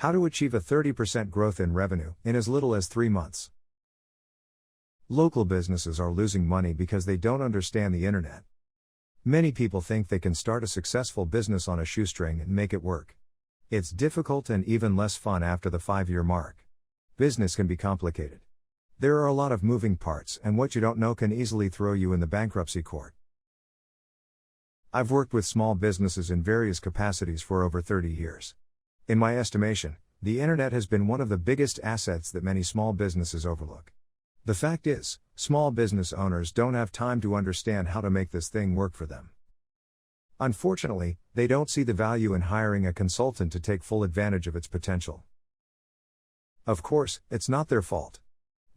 How to achieve a 30% growth in revenue in as little as 3 months. Local businesses are losing money because they don't understand the internet. Many people think they can start a successful business on a shoestring and make it work. It's difficult and even less fun after the 5-year mark. Business can be complicated. There are a lot of moving parts, and what you don't know can easily throw you in the bankruptcy court. I've worked with small businesses in various capacities for over 30 years. In my estimation, the internet has been one of the biggest assets that many small businesses overlook. The fact is, small business owners don't have time to understand how to make this thing work for them. Unfortunately, they don't see the value in hiring a consultant to take full advantage of its potential. Of course, it's not their fault.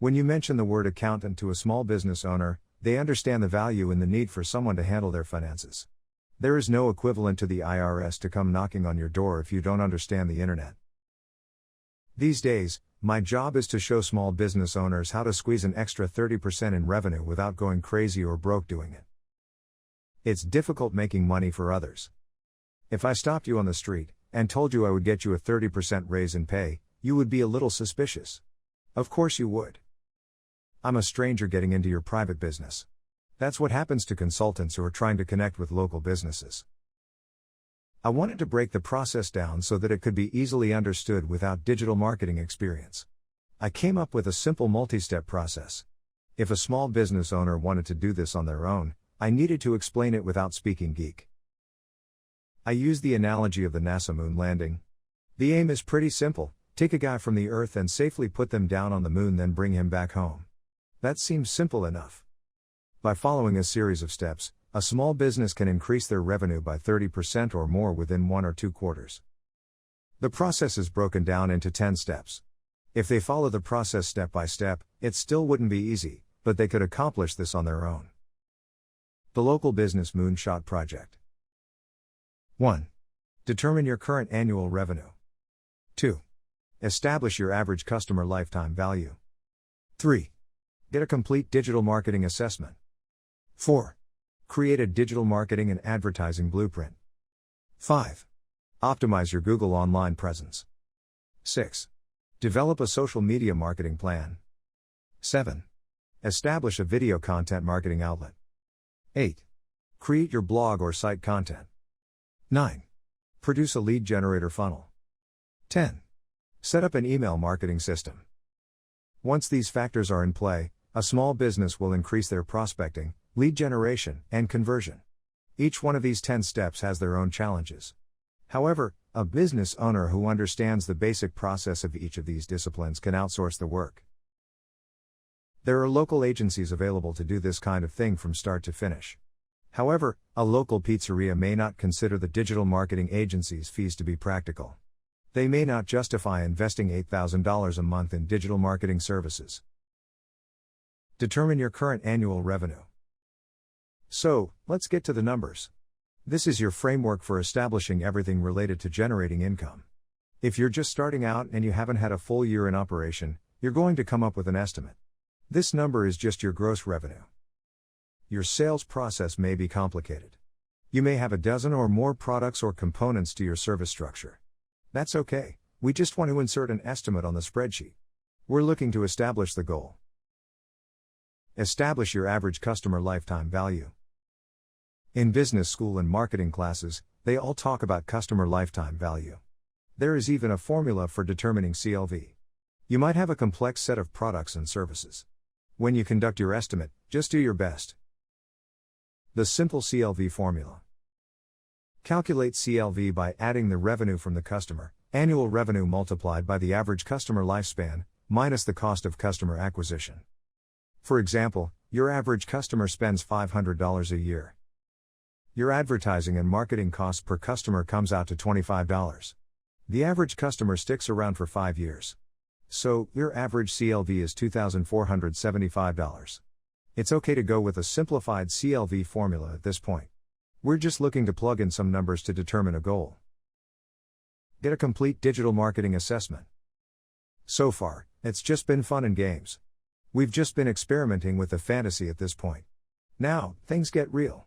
When you mention the word accountant to a small business owner, they understand the value in the need for someone to handle their finances. There is no equivalent to the IRS to come knocking on your door if you don't understand the internet. These days, my job is to show small business owners how to squeeze an extra 30% in revenue without going crazy or broke doing it. It's difficult making money for others. If I stopped you on the street and told you I would get you a 30% raise in pay, you would be a little suspicious. Of course you would. I'm a stranger getting into your private business. That's what happens to consultants who are trying to connect with local businesses. I wanted to break the process down so that it could be easily understood without digital marketing experience. I came up with a simple multi-step process. If a small business owner wanted to do this on their own, I needed to explain it without speaking geek. I used the analogy of the NASA moon landing. The aim is pretty simple: take a guy from the Earth and safely put them down on the moon, then bring him back home. That seems simple enough. By following a series of steps, a small business can increase their revenue by 30% or more within 1 or 2 quarters. The process is broken down into 10 steps. If they follow the process step by step, it still wouldn't be easy, but they could accomplish this on their own. The Local Business Moonshot Project. 1. Determine your current annual revenue. 2. Establish your average customer lifetime value. 3. Get a complete digital marketing assessment. 4. Create a digital marketing and advertising blueprint. 5. Optimize your Google online presence. 6. Develop a social media marketing plan. 7. Establish a video content marketing outlet. 8. Create your blog or site content. 9. Produce a lead generator funnel. 10. Set up an email marketing system. Once these factors are in play, a small business will increase their prospecting, lead generation, and conversion. Each one of these 10 steps has their own challenges. However, a business owner who understands the basic process of each of these disciplines can outsource the work. There are local agencies available to do this kind of thing from start to finish. However, a local pizzeria may not consider the digital marketing agency's fees to be practical. They may not justify investing $8,000 a month in digital marketing services. Determine your current annual revenue. So, let's get to the numbers. This is your framework for establishing everything related to generating income. If you're just starting out and you haven't had a full year in operation, you're going to come up with an estimate. This number is just your gross revenue. Your sales process may be complicated. You may have a dozen or more products or components to your service structure. That's okay, we just want to insert an estimate on the spreadsheet. We're looking to establish the goal. Establish your average customer lifetime value. In business school and marketing classes, they all talk about customer lifetime value. There is even a formula for determining CLV. You might have a complex set of products and services. When you conduct your estimate, just do your best. The simple CLV formula. Calculate CLV by adding the revenue from the customer, annual revenue multiplied by the average customer lifespan, minus the cost of customer acquisition. For example, your average customer spends $500 a year. Your advertising and marketing cost per customer comes out to $25. The average customer sticks around for 5 years. So, your average CLV is $2,475. It's okay to go with a simplified CLV formula at this point. We're just looking to plug in some numbers to determine a goal. Get a complete digital marketing assessment. So far, it's just been fun and games. We've just been experimenting with the fantasy at this point. Now, things get real.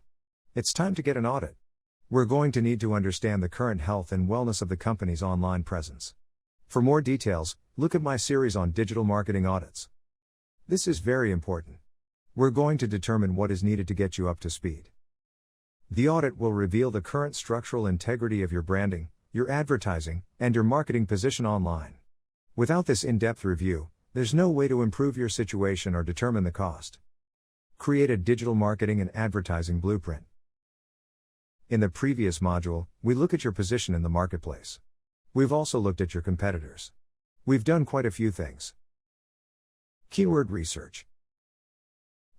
It's time to get an audit. We're going to need to understand the current health and wellness of the company's online presence. For more details, look at my series on digital marketing audits. This is very important. We're going to determine what is needed to get you up to speed. The audit will reveal the current structural integrity of your branding, your advertising, and your marketing position online. Without this in-depth review, there's no way to improve your situation or determine the cost. Create a digital marketing and advertising blueprint. In the previous module, we look at your position in the marketplace. We've also looked at your competitors. We've done quite a few things. Keyword research.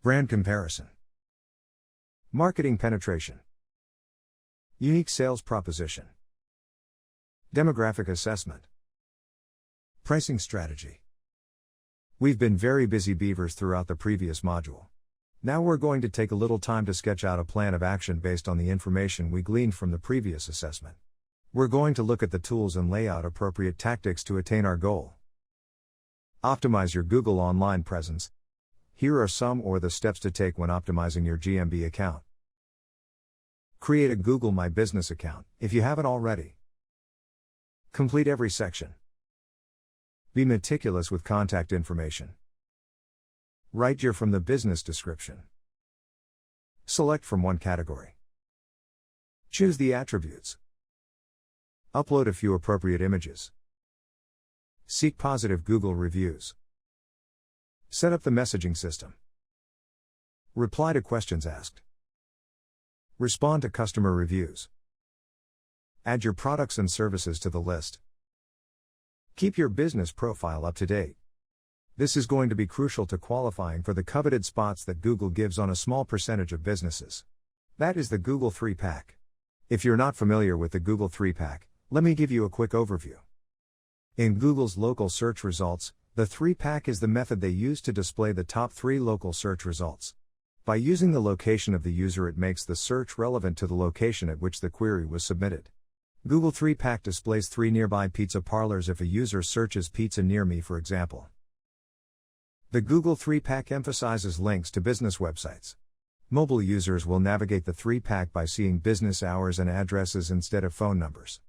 Brand comparison. Marketing penetration. Unique sales proposition. Demographic assessment. Pricing strategy. We've been very busy beavers throughout the previous module. Now we're going to take a little time to sketch out a plan of action based on the information we gleaned from the previous assessment. We're going to look at the tools and lay out appropriate tactics to attain our goal. Optimize your Google online presence. Here are some or the steps to take when optimizing your GMB account. Create a Google My Business account, if you haven't already. Complete every section. Be meticulous with contact information. Write your from the business description. Select from one category. Choose the attributes. Upload a few appropriate images. Seek positive Google reviews. Set up the messaging system. Reply to questions asked. Respond to customer reviews. Add your products and services to the list. Keep your business profile up to date. This is going to be crucial to qualifying for the coveted spots that Google gives on a small percentage of businesses. That is the Google 3-pack. If you're not familiar with the Google 3-pack, let me give you a quick overview. In Google's local search results, the 3-pack is the method they use to display the top 3 local search results. By using the location of the user, it makes the search relevant to the location at which the query was submitted. Google 3-pack displays 3 nearby pizza parlors if a user searches pizza near me, for example. The Google 3-pack emphasizes links to business websites. Mobile users will navigate the 3-pack by seeing business hours and addresses instead of phone numbers.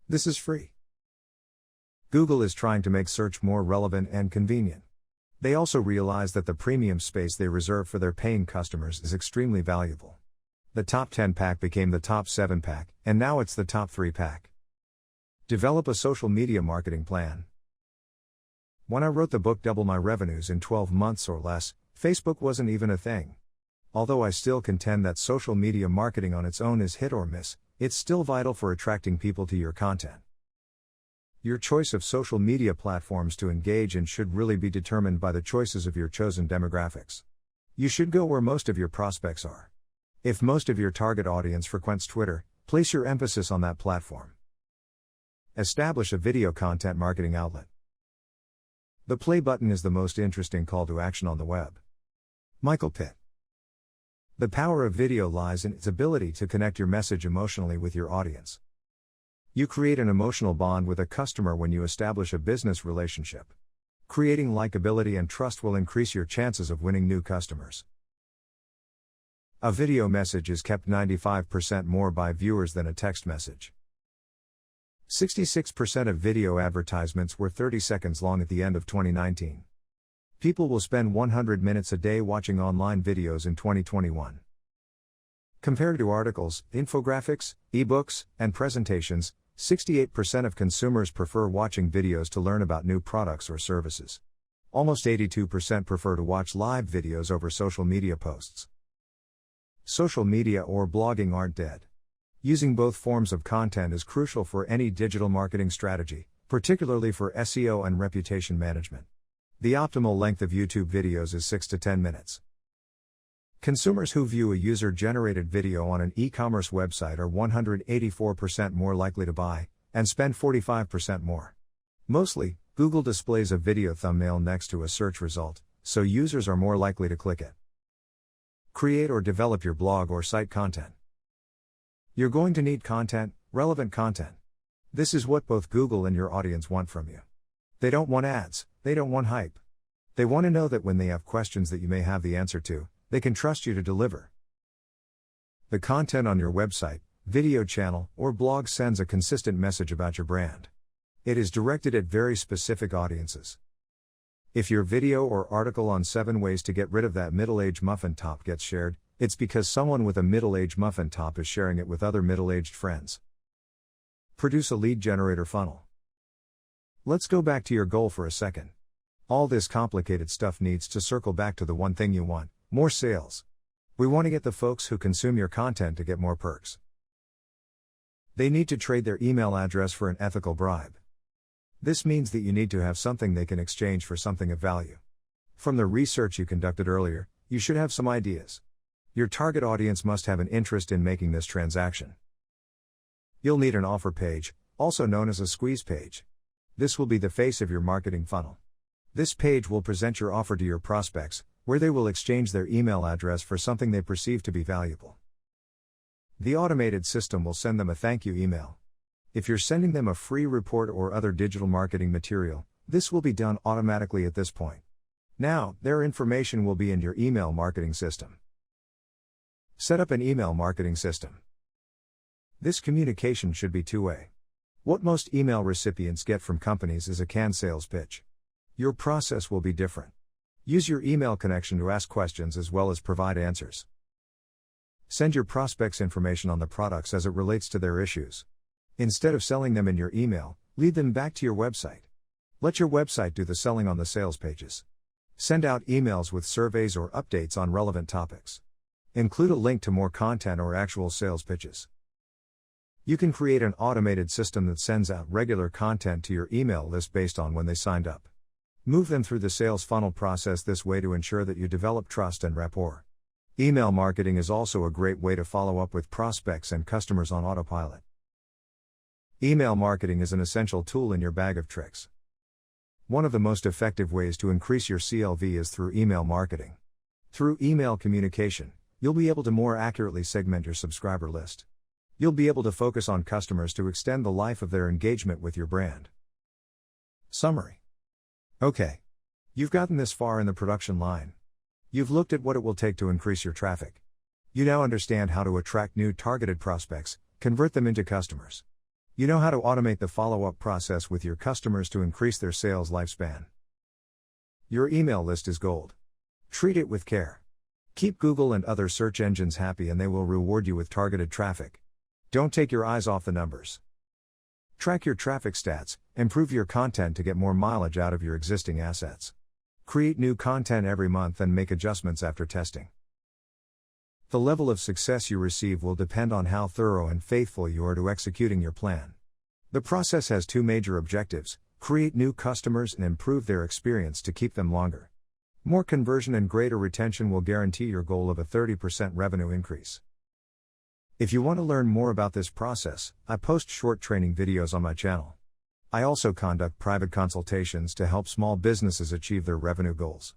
This is free. Google is trying to make search more relevant and convenient. They also realize that the premium space they reserve for their paying customers is extremely valuable. The top 10-pack became the top 7-pack, and now it's the top 3-pack. Develop a social media marketing plan. When I wrote the book Double My Revenues in 12 Months or Less, Facebook wasn't even a thing. Although I still contend that social media marketing on its own is hit or miss, it's still vital for attracting people to your content. Your choice of social media platforms to engage in should really be determined by the choices of your chosen demographics. You should go where most of your prospects are. If most of your target audience frequents Twitter, place your emphasis on that platform. Establish a video content marketing outlet. The play button is the most interesting call to action on the web. Michael Pitt. The power of video lies in its ability to connect your message emotionally with your audience. You create an emotional bond with a customer when you establish a business relationship. Creating likability and trust will increase your chances of winning new customers. A video message is kept 95% more by viewers than a text message. 66% of video advertisements were 30 seconds long at the end of 2019. People will spend 100 minutes a day watching online videos in 2021. Compared to articles, infographics, ebooks, and presentations, 68% of consumers prefer watching videos to learn about new products or services. Almost 82% prefer to watch live videos over social media posts. Social media or blogging aren't dead. Using both forms of content is crucial for any digital marketing strategy, particularly for SEO and reputation management. The optimal length of YouTube videos is 6 to 10 minutes. Consumers who view a user-generated video on an e-commerce website are 184% more likely to buy, and spend 45% more. Mostly, Google displays a video thumbnail next to a search result, so users are more likely to click it. Create or develop your blog or site content. You're going to need content, relevant content. This is what both Google and your audience want from you. They don't want ads, they don't want hype. They want to know that when they have questions that you may have the answer to, they can trust you to deliver. The content on your website, video channel, or blog sends a consistent message about your brand. It is directed at very specific audiences. If your video or article on 7 ways to get rid of that middle-aged muffin top gets shared, it's because someone with a middle-aged muffin top is sharing it with other middle-aged friends. Produce a lead generator funnel. Let's go back to your goal for a second. All this complicated stuff needs to circle back to the one thing you want: more sales. We want to get the folks who consume your content to get more perks. They need to trade their email address for an ethical bribe. This means that you need to have something they can exchange for something of value. From the research you conducted earlier, you should have some ideas. Your target audience must have an interest in making this transaction. You'll need an offer page, also known as a squeeze page. This will be the face of your marketing funnel. This page will present your offer to your prospects, where they will exchange their email address for something they perceive to be valuable. The automated system will send them a thank you email. If you're sending them a free report or other digital marketing material, this will be done automatically at this point. Now, their information will be in your email marketing system. Set up an email marketing system. This communication should be two-way. What most email recipients get from companies is a canned sales pitch. Your process will be different. Use your email connection to ask questions as well as provide answers. Send your prospects information on the products as it relates to their issues. Instead of selling them in your email, lead them back to your website. Let your website do the selling on the sales pages. Send out emails with surveys or updates on relevant topics. Include a link to more content or actual sales pitches. You can create an automated system that sends out regular content to your email list based on when they signed up. Move them through the sales funnel process this way to ensure that you develop trust and rapport. Email marketing is also a great way to follow up with prospects and customers on autopilot. Email marketing is an essential tool in your bag of tricks. One of the most effective ways to increase your CLV is through email marketing. Through email communication, you'll be able to more accurately segment your subscriber list. You'll be able to focus on customers to extend the life of their engagement with your brand. Summary. Okay. You've gotten this far in the production line. You've looked at what it will take to increase your traffic. You now understand how to attract new targeted prospects, convert them into customers. You know how to automate the follow-up process with your customers to increase their sales lifespan. Your email list is gold. Treat it with care. Keep Google and other search engines happy and they will reward you with targeted traffic. Don't take your eyes off the numbers. Track your traffic stats, improve your content to get more mileage out of your existing assets. Create new content every month and make adjustments after testing. The level of success you receive will depend on how thorough and faithful you are to executing your plan. The process has two major objectives: create new customers and improve their experience to keep them longer. More conversion and greater retention will guarantee your goal of a 30% revenue increase. If you want to learn more about this process, I post short training videos on my channel. I also conduct private consultations to help small businesses achieve their revenue goals.